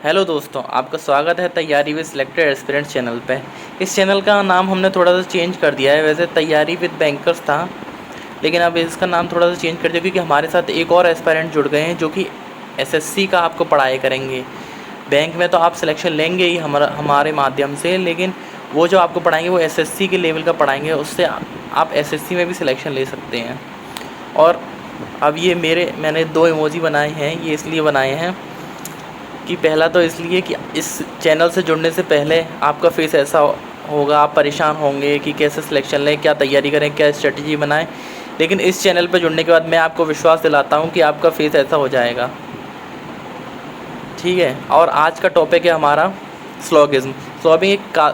Hello दोस्तों, आपका स्वागत है तैयारी विद सिलेक्टेड एस्पिरेंट्स चैनल पे। इस चैनल का नाम हमने थोड़ा सा चेंज कर दिया है। वैसे तैयारी विद बैंकर्स था, लेकिन अब इसका नाम थोड़ा सा चेंज कर दिया क्योंकि हमारे साथ एक और एस्पिरेंट जुड़ गए हैं जो कि एसएससी का आपको पढ़ाई करेंगे। बैंक में तो आप सिलेक्शन लेंगे ही हमारे माध्यम से, लेकिन वो जो आपको पढ़ाएंगे वो एसएससी के लेवल का पढ़ाएंगे। उससे आप एसएससी में भी सिलेक्शन ले सकते हैं। और अब ये मैंने 2 इमोजी बनाए हैं। ये इसलिए बनाए हैं कि पहला तो इसलिए कि इस चैनल से जुड़ने से पहले आपका फेस ऐसा होगा, आप परेशान होंगे कि कैसे सिलेक्शन लें, क्या तैयारी करें, क्या स्ट्रेटजी बनाएं। लेकिन इस चैनल पर जुड़ने के बाद मैं आपको विश्वास दिलाता हूं कि आपका फेस ऐसा हो जाएगा। ठीक है। और आज का टॉपिक है हमारा स्लॉगिज्म।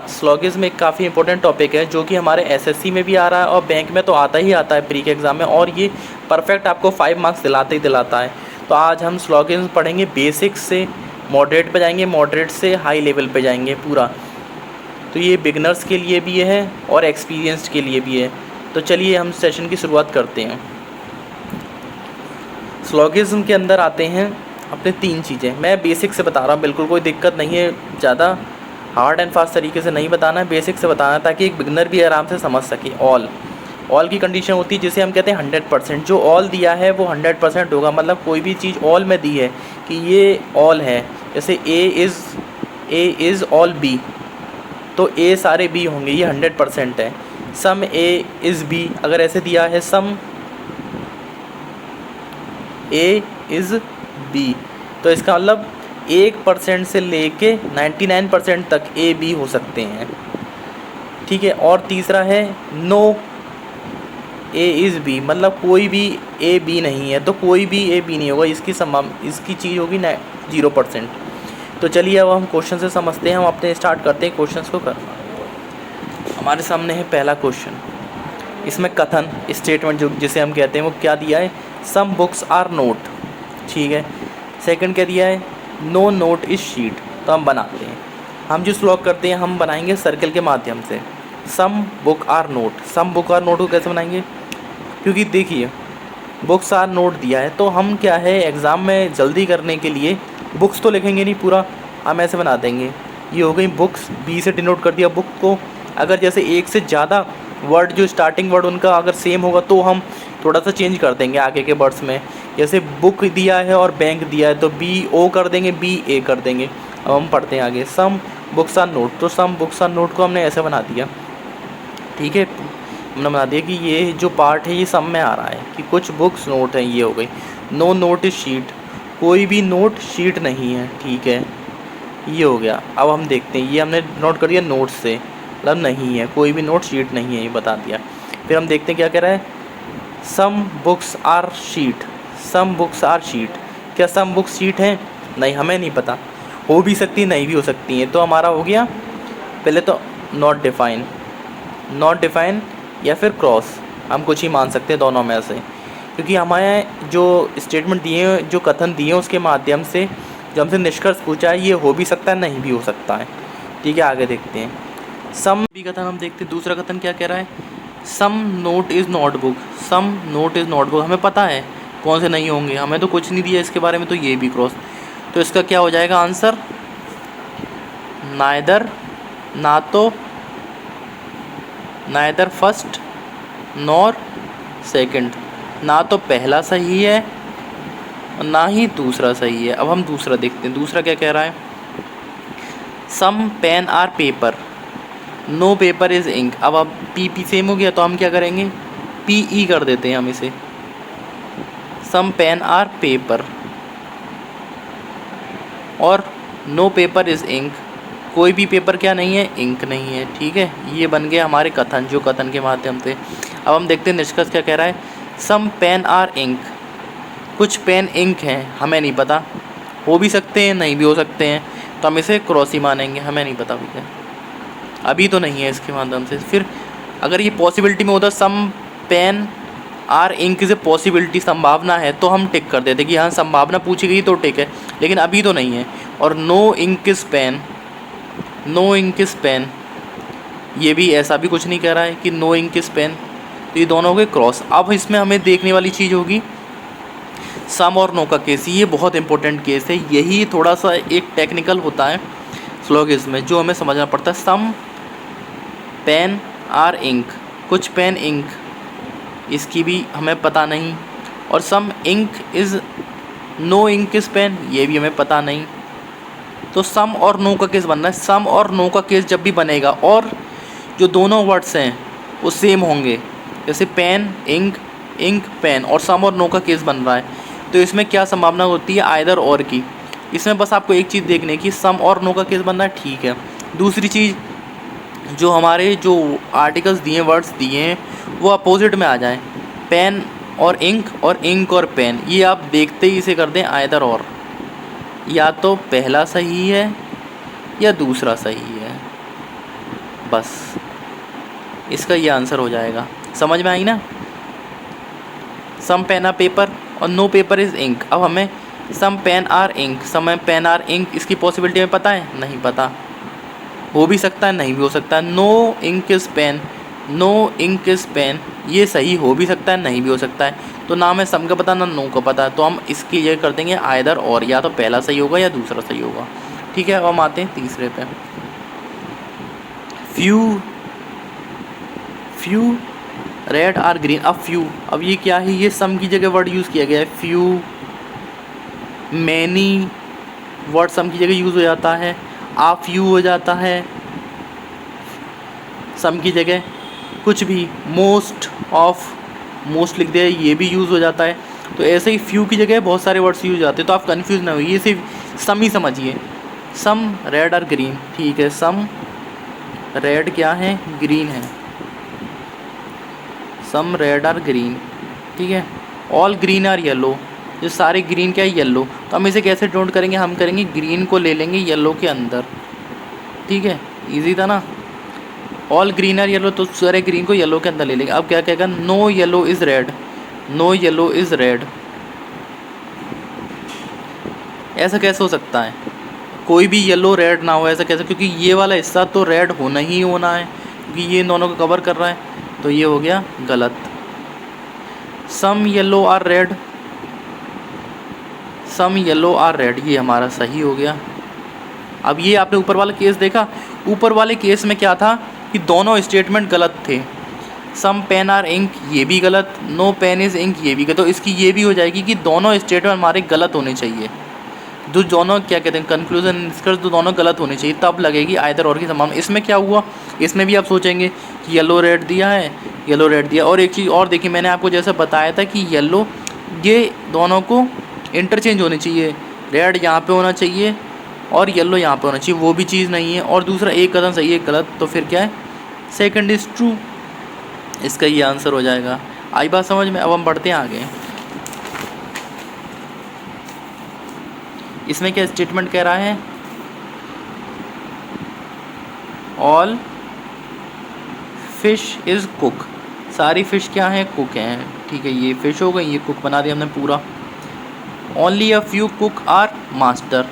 स्लॉगिज्म एक काफ़ी इंपॉर्टेंट टॉपिक है जो कि हमारे एसएससी में भी आ रहा है और बैंक में तो आता ही आता है प्री के एग्ज़ाम में, और ये परफेक्ट आपको 5 मार्क्स दिलाते ही दिलाता है। तो आज हम स्लॉगिज्म पढ़ेंगे, बेसिक से मॉडरेट पे जाएंगे, मॉडरेट से हाई लेवल पे जाएंगे पूरा। तो ये बिगनर्स के लिए भी है और एक्सपीरियंस्ड के लिए भी है। तो चलिए हम सेशन की शुरुआत करते हैं। स्लॉगिज्म के अंदर आते हैं अपने 3 चीज़ें। मैं बेसिक से बता रहा हूँ, बिल्कुल कोई दिक्कत नहीं है, ज़्यादा हार्ड एंड फास्ट तरीके से नहीं बताना है, बेसिक से बताना है ताकि एक बिगनर भी आराम से समझ सके। ऑल की कंडीशन होती है जिसे हम कहते हैं 100%। जो ऑल दिया है वो 100% होगा। मतलब कोई भी चीज़ ऑल में दी है कि ये ऑल है, जैसे ए इज़ ऑल बी, तो ए सारे बी होंगे, ये 100% है। सम ए इज़ बी, अगर ऐसे दिया है सम ए इज़ बी, तो इसका मतलब 1% से लेके 99% तक ए बी हो सकते हैं। ठीक है। और तीसरा है नो ए इज़ बी, मतलब कोई भी ए बी नहीं है, तो कोई भी ए बी नहीं होगा, इसकी चीज़ होगी 0%। तो चलिए अब हम क्वेश्चन से समझते हैं। हम अपने स्टार्ट करते हैं क्वेश्चंस को करना। हमारे सामने है पहला क्वेश्चन। इसमें कथन स्टेटमेंट जो जिसे हम कहते हैं वो क्या दिया है, सम बुक्स आर नोट। ठीक है। सेकंड क्या दिया है, नो नोट इज शीट। तो हम बनाते हैं, हम जो स्लॉग करते हैं हम बनाएंगे सर्कल के माध्यम से। Some book are note, some book are note को कैसे बनाएंगे, क्योंकि देखिए बुक्स आर नोट दिया है तो हम क्या है एग्ज़ाम में जल्दी करने के लिए बुक्स तो लिखेंगे नहीं पूरा, हम ऐसे बना देंगे। ये हो गई बुक्स, बी से डिनोट कर दिया बुक को। अगर जैसे एक से ज़्यादा वर्ड जो स्टार्टिंग वर्ड उनका अगर सेम होगा तो हम थोड़ा सा चेंज कर देंगे आगे के वर्ड्स में। जैसे बुक दिया है और बैंक दिया है तो बी ओ कर देंगे, बी ए कर देंगे। अब हम पढ़ते हैं आगे, सम बुक्स आर नोट। तो सम बुक्स आर नोट को हमने ऐसे बना दिया। ठीक है, हमने बना दिया कि ये जो पार्ट है ये सम में आ रहा है कि कुछ बुक्स नोट हैं, ये हो गई। नो नोट इज शीट, कोई भी नोट शीट नहीं है। ठीक है, ये हो गया। अब हम देखते हैं, ये हमने नोट कर दिया नोट से, मतलब नहीं है, कोई भी नोट शीट नहीं है, ये बता दिया। फिर हम देखते हैं क्या कह रहा है, some books are sheet. Some books are sheet, क्या सम बुक्स शीट हैं? नहीं, हमें नहीं पता, हो भी सकती है नहीं भी हो सकती हैं। तो हमारा हो गया पहले तो नॉट डिफाइन, नॉट डिफाइन या फिर क्रॉस, हम कुछ ही मान सकते हैं दोनों में से, क्योंकि हमारे जो स्टेटमेंट दिए हैं, जो कथन दिए हैं उसके माध्यम से जो हमसे निष्कर्ष पूछा है ये हो भी सकता है नहीं भी हो सकता है। ठीक है, आगे देखते हैं। सम भी कथन हम देखते हैं, दूसरा कथन क्या कह रहा है, some note is notebook. Some note is notebook, हमें पता है कौन से नहीं होंगे, हमें तो कुछ नहीं दिया इसके बारे में, तो ये भी क्रॉस। तो इसका क्या हो जाएगा आंसर, नाइदर, ना तो नाइदर फर्स्ट नॉर सेकंड, ना तो पहला सही है और ना ही दूसरा सही है। अब हम दूसरा देखते हैं, दूसरा क्या कह रहा है, some pen are paper, no paper is ink. अब पी सेम हो गया तो हम क्या करेंगे, पी ई कर देते हैं हम इसे, सम पेन आर पेपर, और नो पेपर इज़ इंक, कोई भी पेपर क्या नहीं है, इंक नहीं है। ठीक है, ये बन गया हमारे कथन, जो कथन के माध्यम से। अब हम देखते हैं निष्कर्ष क्या कह रहा है, सम पेन आर इंक, कुछ पेन इंक हैं, हमें नहीं पता, हो भी सकते हैं नहीं भी हो सकते हैं, तो हम इसे क्रॉस ही मानेंगे, हमें नहीं पता भैया, अभी तो नहीं है इसके माध्यम से। फिर अगर ये पॉसिबिलिटी में होता सम पेन आर इंक से पॉसिबिलिटी संभावना है तो हम टिक कर देते कि हाँ संभावना पूछी गई तो टिक है, लेकिन अभी तो नहीं है। और no ink is pen, no ink is pen, ये भी ऐसा भी कुछ नहीं कह रहा है कि नो इंक इज पेन, तो ये दोनों हो गए क्रॉस। अब इसमें हमें देखने वाली चीज़ होगी सम और नो का केस, ये बहुत इंपॉर्टेंट केस है, यही थोड़ा सा एक टेक्निकल होता है स्लोगिज्म में जो हमें समझना पड़ता है। सम पेन आर इंक, कुछ पेन इंक, इसकी भी हमें पता नहीं। और some ink is no ink is pen, ये भी हमें पता नहीं। तो सम और नो का केस बनना है। सम और नो का केस जब भी बनेगा और जो दोनों वर्ड्स हैं वो सेम होंगे, जैसे पेन इंक, इंक पेन, और सम और नो का केस बन रहा है, तो इसमें क्या संभावना होती है, आइदर और की। इसमें बस आपको एक चीज़ देखने की, सम और नो का केस बनना है, ठीक है। दूसरी चीज़, जो हमारे जो आर्टिकल्स दिए, वर्ड्स दिए हैं, वो अपोजिट में आ जाएं, पेन और इंक और पेन, ये आप देखते ही इसे कर दें आइदर और, या तो पहला सही है या दूसरा सही है, बस इसका ये आंसर हो जाएगा। समझ में आई ना। सम पेन आर पेपर और नो पेपर इज़ इंक। अब हमें some pen are ink, some pen are ink, इसकी पॉसिबिलिटी में पता है, नहीं पता, हो भी सकता है नहीं भी हो सकता है। No ink is pen, no ink is pen, ये सही हो भी सकता है नहीं भी हो सकता है। तो ना हमें सम का पता ना नो का पता, तो हम इसकी ये कर देंगे आइदर और, या तो पहला सही होगा या दूसरा सही होगा, ठीक है। अब हम आते हैं तीसरे पे। Few red are green. अब फ्यू, अब ये क्या है, ये सम की जगह वर्ड यूज़ किया गया है। फ्यू, मैनी वर्ड सम की जगह यूज़ हो जाता है। आ फ्यू हो जाता है सम की जगह, कुछ भी, मोस्ट ऑफ, मोस्ट लिख दिया, ये भी यूज़ हो जाता है। तो ऐसे ही फ्यू की जगह बहुत सारे वर्ड्स यूज जाते हैं, तो आप कंफ्यूज ना हो, ये सिर्फ सम ही समझिए। सम रेड और ग्रीन, ठीक है, सम रेड क्या है, ग्रीन है, सम रेड आर ग्रीन, ठीक है। ऑल ग्रीन आर येलो, जो सारे ग्रीन क्या है, येलो। तो हम इसे कैसे नोट करेंगे, हम करेंगे ग्रीन को ले लेंगे येलो के अंदर, ठीक है, इजी था ना। ऑल ग्रीन आर येलो, तो सारे ग्रीन को येलो के अंदर ले लेंगे। अब क्या कहेगा, no yellow is red, no yellow is red. ऐसा कैसे हो सकता है, कोई भी येलो रेड ना हो, ऐसा कैसे, क्योंकि ये वाला हिस्सा तो रेड होना ही होना है, क्योंकि ये दोनों को कवर कर रहा है, तो ये हो गया गलत। Some yellow are red, some yellow are red, ये हमारा सही हो गया। अब ये आपने ऊपर वाला केस देखा, ऊपर वाले केस में क्या था कि दोनों स्टेटमेंट गलत थे। सम पेन आर इंक, ये भी गलत, नो पेन इज़ इंक, ये भी गलत। तो इसकी ये भी हो जाएगी कि दोनों स्टेटमेंट हमारे गलत होने चाहिए, जो दोनों क्या कहते हैं, कंक्लूजन निष्कर्ष तो दोनों गलत होने चाहिए, तब लगेगी आइदर और की संभावना। इसमें क्या हुआ, इसमें भी आप सोचेंगे कि येलो रेड दिया है, येलो रेड दिया। और एक चीज़ और देखिए, मैंने आपको जैसे बताया था कि येलो, ये दोनों को इंटरचेंज होने चाहिए, रेड यहाँ पे होना चाहिए और येलो यहाँ पे होना चाहिए, वो भी चीज़ नहीं है। और दूसरा एक कदम सही है, गलत, तो फिर क्या है, सेकंड इज़ ट्रू, इसका ये आंसर हो जाएगा। आई बात समझ में। अब हम बढ़ते हैं आगे। इसमें क्या स्टेटमेंट कह रहा है, ऑल फिश इज़ कुक, सारी फ़िश क्या है, कुक हैं, ठीक है, ये फ़िश हो गई, ये कुक बना दिया हमने पूरा। Only a few cook are master,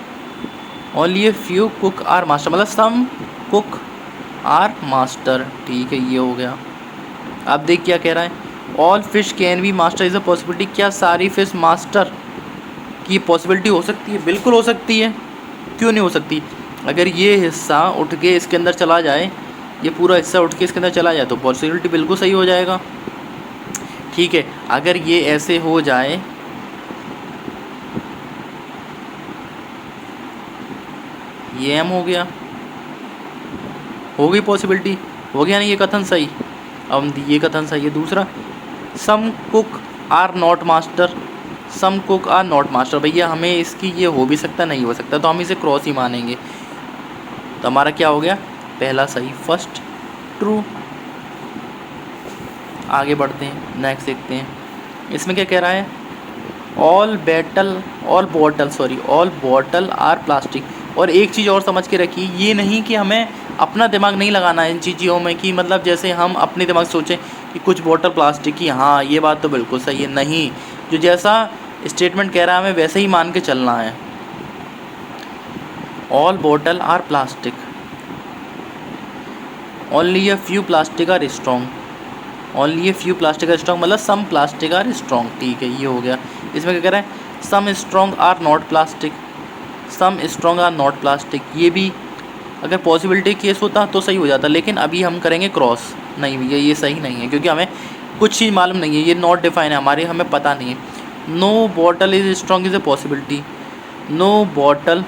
only a few cook are master, मतलब सम कुक आर मास्टर, ठीक है, ये हो गया। आप देख क्या कह रहा है, all fish can be master is a possibility, क्या सारी फिश मास्टर की पॉसिबिलिटी हो सकती है, बिल्कुल हो सकती है, क्यों नहीं हो सकती। अगर ये हिस्सा उठ के इसके अंदर चला जाए, ये पूरा हिस्सा उठ के इसके अंदर चला जाए, तो पॉसिबिलिटी बिल्कुल सही हो जाएगा, ठीक है। अगर ये ऐसे हो जाए, ये एम हो गया, हो गई पॉसिबिलिटी, हो गया ना ये कथन सही। अब ये कथन सही है दूसरा, some cook are not master, some cook are not master, भैया हमें इसकी ये हो भी सकता नहीं हो सकता, तो हम इसे क्रॉस ही मानेंगे। तो हमारा क्या हो गया, पहला सही, फर्स्ट ट्रू। आगे बढ़ते हैं, नेक्स्ट देखते हैं। इसमें क्या कह रहा है, ऑल बॉटल आर प्लास्टिक। और एक चीज़ और समझ के रखिए, ये नहीं कि हमें अपना दिमाग नहीं लगाना है इन चीज़ों में, कि मतलब जैसे हम अपने दिमाग सोचें कि कुछ बॉटल प्लास्टिक की, हाँ ये बात तो बिल्कुल सही है, नहीं, जो जैसा स्टेटमेंट कह रहा है हमें वैसे ही मान के चलना है। All bottle are plastic, only a few plastic are strong, only a few plastic are strong, मतलब सम प्लास्टिक आर स्ट्रॉन्ग, ठीक है, ये हो गया। इसमें क्या कह रहा है, some strong are not plastic, some strong are not plastic, ये भी अगर पॉसिबिलिटी केस होता तो सही हो जाता, लेकिन अभी हम करेंगे क्रॉस। नहीं भैया ये सही नहीं है, क्योंकि हमें कुछ चीज़ मालूम नहीं है, ये नॉट डिफाइन है हमारे, हमें पता नहीं है। No bottle is strong is a possibility, no bottle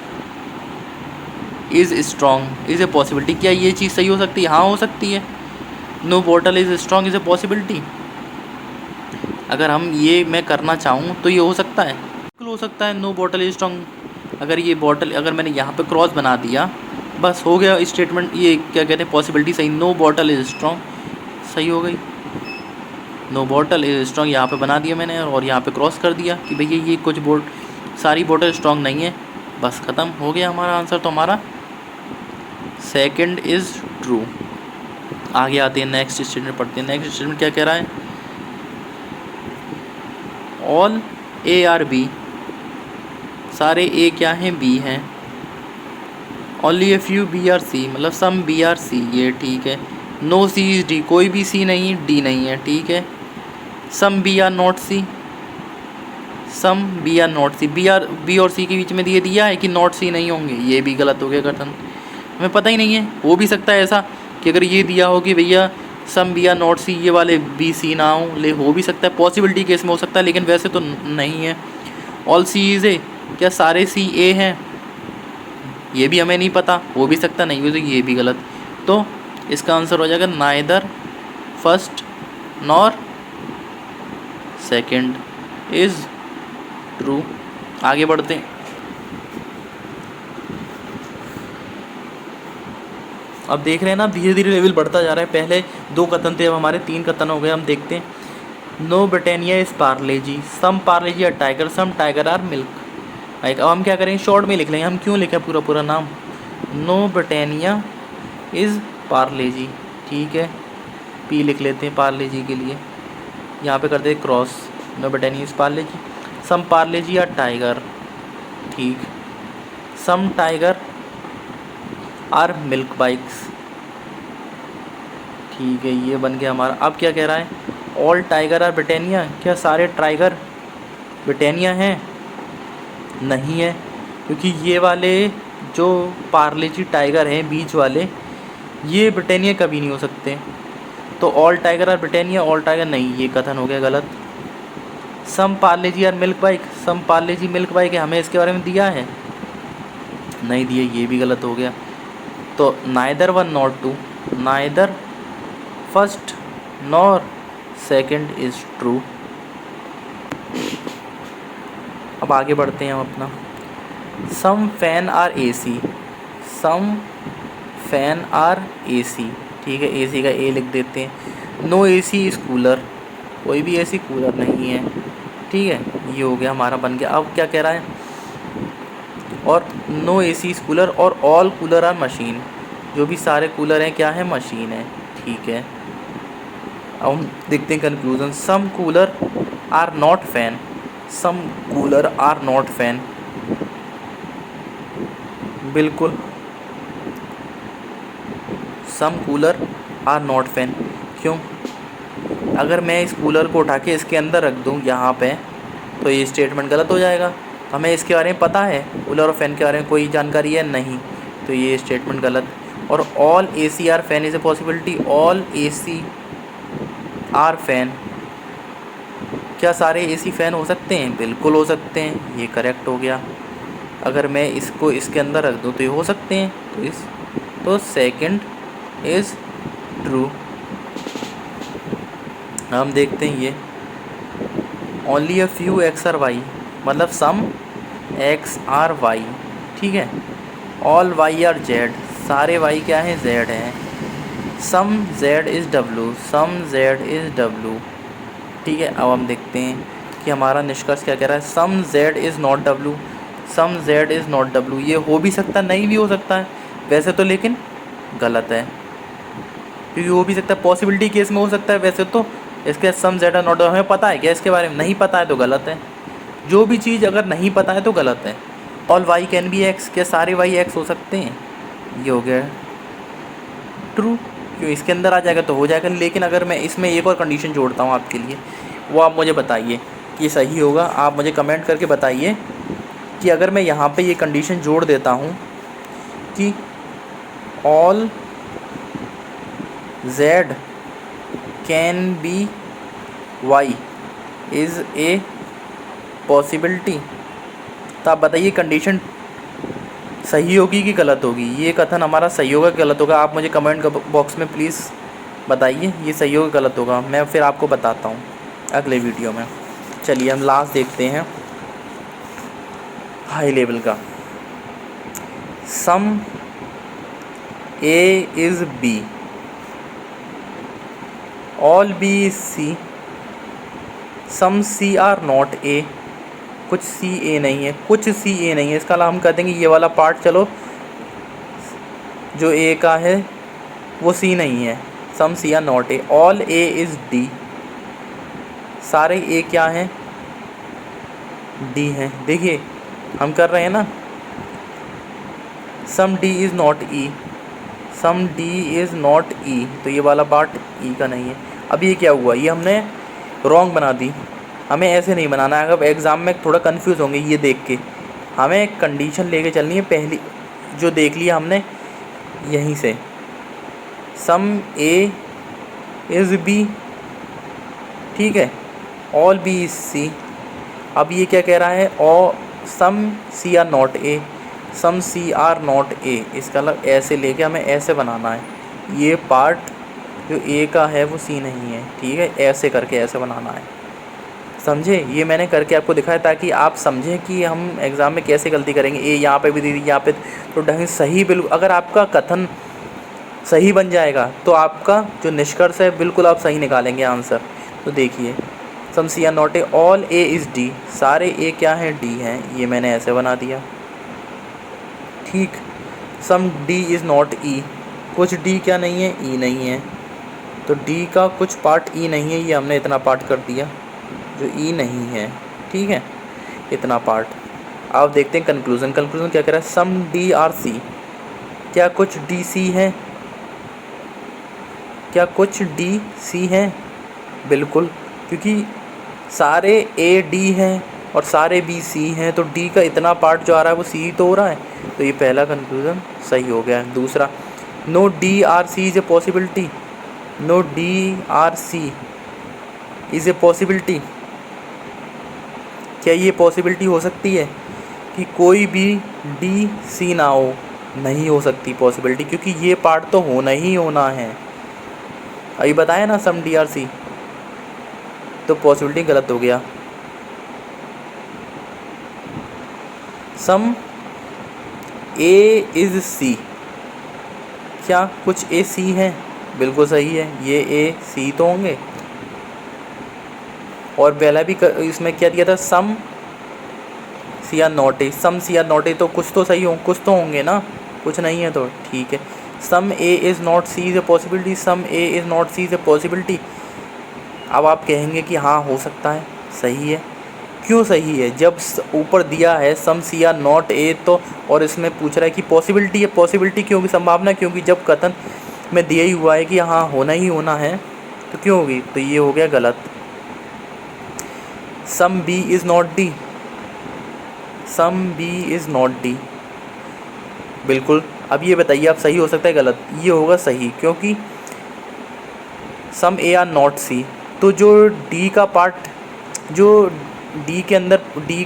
is strong is a possibility, क्या ये चीज़ सही हो सकती है? हाँ हो सकती है। No bottle is strong is a possibility, अगर हम ये मैं करना चाहूँ तो ये हो सकता है, बिल्कुल हो सकता है। नो बॉटल इज स्ट्रॉन्ग, अगर ये बॉटल अगर मैंने यहाँ पे क्रॉस बना दिया बस हो गया स्टेटमेंट, ये क्या कहते हैं पॉसिबिलिटी सही। नो बॉटल इज स्ट्रॉन्ग सही हो गई, नो बॉटल इज स्ट्रॉन्ग यहाँ पे बना दिया मैंने और यहाँ पे क्रॉस कर दिया कि भैया ये कुछ सारी बॉटल स्ट्रॉन्ग नहीं है, बस ख़त्म हो गया हमारा आंसर। तो हमारा सेकंड इज़ ट्रू। आगे आते हैं नेक्स्ट स्टेटमेंट पढ़ते हैं। नेक्स्ट स्टेटमेंट क्या कह रहा है? ऑल ए आर बी, सारे ए क्या हैं? बी हैं। Only a few B are C, मतलब सम बी आर सी, ये ठीक है। नो सी इज़ डी, कोई भी सी नहीं, डी नहीं है, ठीक है। Some B are not C, some B are not C, B और सी के बीच में दिया है कि नॉट सी नहीं होंगे, ये भी गलत हो गया कथन, हमें पता ही नहीं है। हो भी सकता है ऐसा कि अगर ये दिया हो कि भैया सम बी आर नॉट सी, ये वाले बी सी ना हो, ले हो भी सकता है, पॉसिबिलिटी केस में हो सकता है, लेकिन वैसे तो नहीं है। ऑल सी इज़ ए, क्या सारे सी ए हैं? ये भी हमें नहीं पता, हो भी सकता नहीं हो, तो ये भी गलत। तो इसका आंसर हो जाएगा neither first nor second is true. आगे बढ़ते हैं। अब देख रहे हैं ना धीरे धीरे लेवल बढ़ता जा रहा है, पहले 2 कथन थे, अब हमारे 3 कथन हो गए। हम देखते हैं। No Britannia is Parle G, some Parle G are tiger, some tiger are milk. अब हम क्या करेंगे, शॉर्ट में लिख लेंगे, हम क्यों लिखें पूरा पूरा नाम। नो ब्रिटानिया इज़ पार्लेजी, ठीक है, पी लिख लेते हैं पार्लेजी के लिए, यहाँ पे करते हैं cross. No Britannia is Parle G, some Parle G are tiger, ठीक, some tiger are milk bikes, ठीक है, ये बन गया हमारा। अब क्या कह रहा है? ऑल टाइगर आर ब्रिटानिया, क्या सारे टाइगर ब्रिटानिया हैं? नहीं है, क्योंकि ये वाले जो पार्लेजी टाइगर हैं बीच वाले, ये ब्रिटानिया कभी नहीं हो सकते। तो all tiger are Britannia, all tiger नहीं, ये कथन हो गया गलत। Some Parle G are milk bike, some Parle G milk bike है, हमें इसके बारे में दिया है? नहीं दिया, ये भी गलत हो गया। तो neither one not two, neither first nor second is true. अब आगे बढ़ते हैं हम अपना। Some fan are A C, some fan are A C, ठीक है, ए सी का ए लिख देते हैं। No A C is cooler, कोई भी ए सी कूलर नहीं है, ठीक है, ये हो गया हमारा बन गया। अब क्या कह रहा है? और no A C is cooler और ऑल कूलर आर मशीन, जो भी सारे कूलर हैं क्या है? मशीन है, ठीक है। अब हम देखते हैं conclusion. Some cooler are not fan, some cooler are not fan, बिल्कुल some cooler are not fan. क्यों? अगर मैं इस कूलर को उठा के इसके अंदर रख दूँ यहाँ पे, तो ये स्टेटमेंट गलत हो जाएगा। हमें इसके बारे में पता है, कूलर और फैन के बारे में कोई जानकारी है नहीं, तो ये स्टेटमेंट गलत। और all A C are fan is a possibility, all A C are fan, क्या सारे ए सी फ़ैन हो सकते हैं? बिल्कुल हो सकते हैं, ये करेक्ट हो गया। अगर मैं इसको इसके अंदर रख दूँ तो ये हो सकते हैं, तो सेकंड इज़ ट्रू। हम देखते हैं ये only a few X are Y, मतलब सम एक्स आर वाई, ठीक है। ऑल वाई आर जेड, सारे वाई क्या हैं? जेड हैं। Some Z is W, some Z is W, ठीक है। अब हम देखते हैं कि हमारा निष्कर्ष क्या कह रहा है। Some Z is not W, some Z is not W, ये हो भी सकता नहीं भी हो सकता है वैसे तो, लेकिन गलत है, क्योंकि हो भी सकता है, पॉसिबिलिटी केस में हो सकता है वैसे तो। इसके सम जेड आर नॉट, हमें पता है क्या इसके बारे में? नहीं पता है तो गलत है। जो भी चीज़ अगर नहीं पता है तो गलत है। All Y can be X, क्या सारे वाई एक्स हो सकते हैं? ये हो गया ट्रू, क्यों इसके अंदर आ जाएगा तो हो जाएगा। लेकिन अगर मैं इसमें एक और कंडीशन जोड़ता हूँ आपके लिए, वो आप मुझे बताइए। कि सही होगा। आप मुझे कमेंट करके बताइए कि अगर मैं यहाँ पे ये कंडीशन जोड़ देता हूँ कि all z can be y is a possibility, तो आप बताइए कंडीशन सही होगी कि गलत होगी। ये कथन हमारा सही होगा कि गलत होगा? आप मुझे कमेंट बॉक्स में प्लीज़ बताइए ये सही होगा गलत होगा। मैं फिर आपको बताता हूँ अगले वीडियो में। चलिए हम लास्ट देखते हैं हाई लेवल का। Some A is B, all B is C, some C are not A, कुछ सी ए नहीं है, कुछ सी ए नहीं है। इसका हम कह देंगे ये वाला पार्ट चलो जो ए का है वो सी नहीं है, some C are not A, all A is D, सारे ए क्या हैं? डी हैं। देखिए हम कर रहे हैं ना, some D is not E, some D is not E, तो ये वाला पार्ट ई का नहीं है। अब ये क्या हुआ, ये हमने रॉन्ग बना दी। हमें ऐसे नहीं बनाना है। अगर एग्ज़ाम में थोड़ा कंफ्यूज होंगे ये देख के, हमें कंडीशन लेके चलनी है। पहली जो देख लिया हमने यहीं से, सम ए इज़ बी, ठीक है, ऑल बी इज़ सी। अब ये क्या कह रहा है, और some C are not A, some C are not A, इसका मतलब ऐसे लेके हमें ऐसे बनाना है। ये पार्ट जो ए का है वो सी नहीं है, ठीक है, ऐसे करके ऐसे बनाना है, समझे? ये मैंने करके आपको दिखाया ताकि आप समझें कि हम एग्ज़ाम में कैसे गलती करेंगे। ए यहाँ पे भी दी थी, यहाँ पे तो ढंग सही, बिल्कुल अगर आपका कथन सही बन जाएगा तो आपका जो निष्कर्ष है बिल्कुल आप सही निकालेंगे आंसर। तो देखिए, some C are not A, all A is D, सारे ए क्या हैं? डी हैं। ये मैंने ऐसे बना दिया, ठीक। सम डी इज़ नॉट ई, कुछ डी क्या नहीं है? ई नहीं है। तो डी का कुछ पार्ट ई नहीं है, ये हमने इतना पार्ट कर दिया जो ई नहीं है, ठीक है, इतना पार्ट। अब देखते हैं कंक्लूज़न। कंक्लूज़न क्या कह रहा है, सम डी आर सी, क्या कुछ डी सी है? क्या कुछ डी सी है? बिल्कुल, क्योंकि सारे ए डी हैं और सारे बी सी हैं, तो डी का इतना पार्ट जो आ रहा है वो सी तो हो रहा है। तो ये पहला कंक्लूज़न सही हो गया। दूसरा, no D are C is a possibility, no D are C is a possibility, क्या ये पॉसिबिलिटी हो सकती है कि कोई भी डी सी ना हो? नहीं हो सकती पॉसिबिलिटी, क्योंकि ये पार्ट तो होना ही होना है। अभी बताया ना सम डी आर सी, तो पॉसिबिलिटी गलत हो गया। सम ए इज़ सी, क्या कुछ ए सी है? बिल्कुल सही है, ये ए सी तो होंगे। और पहला भी इसमें क्या दिया था, some C are not A, some C are not A, तो कुछ तो सही हो, कुछ तो होंगे ना, कुछ नहीं है तो ठीक है। Some A is not C is a possibility, some A is not C is a possibility. अब आप कहेंगे कि हाँ हो सकता है, सही है। क्यों सही है? जब ऊपर दिया है some C are not A, तो और इसमें पूछ रहा है कि पॉसिबिलिटी है। पॉसिबिलिटी क्यों होगी? संभावना क्योंकि जब कथन में दिया ही हुआ है कि हाँ होना ही होना है, तो क्यों होगी? तो ये हो गया गलत। Some B is not D, some B is not D, बिल्कुल। अब ये बताइए आप सही हो सकता है गलत? ये होगा सही, क्योंकि सम ए आर नॉट सी, तो जो डी का पार्ट, जो डी के अंदर डी,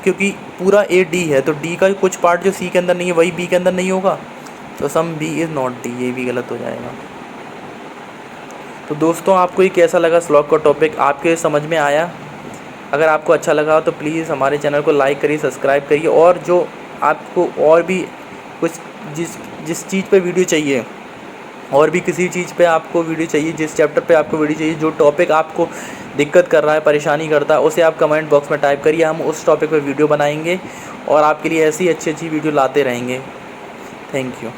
क्योंकि पूरा ए डी है तो डी का कुछ पार्ट जो सी के अंदर नहीं है वही बी के अंदर नहीं होगा, तो some B is not D, ये भी गलत हो जाएगा। तो दोस्तों आपको ये कैसा लगा स्लॉग का टॉपिक? आपके समझ में आया? अगर आपको अच्छा लगा तो प्लीज़ हमारे चैनल को लाइक करिए, सब्सक्राइब करिए, और जो आपको और भी कुछ जिस चीज़ पे वीडियो चाहिए, और भी किसी चीज़ पे आपको वीडियो चाहिए, जिस चैप्टर पे आपको वीडियो चाहिए, जो टॉपिक आपको दिक्कत कर रहा है, परेशानी करता है, उसे आप कमेंट बॉक्स में टाइप करिए। हम उस टॉपिक पे वीडियो बनाएंगे और आपके लिए ऐसी अच्छी वीडियो लाते रहेंगे। Thank you.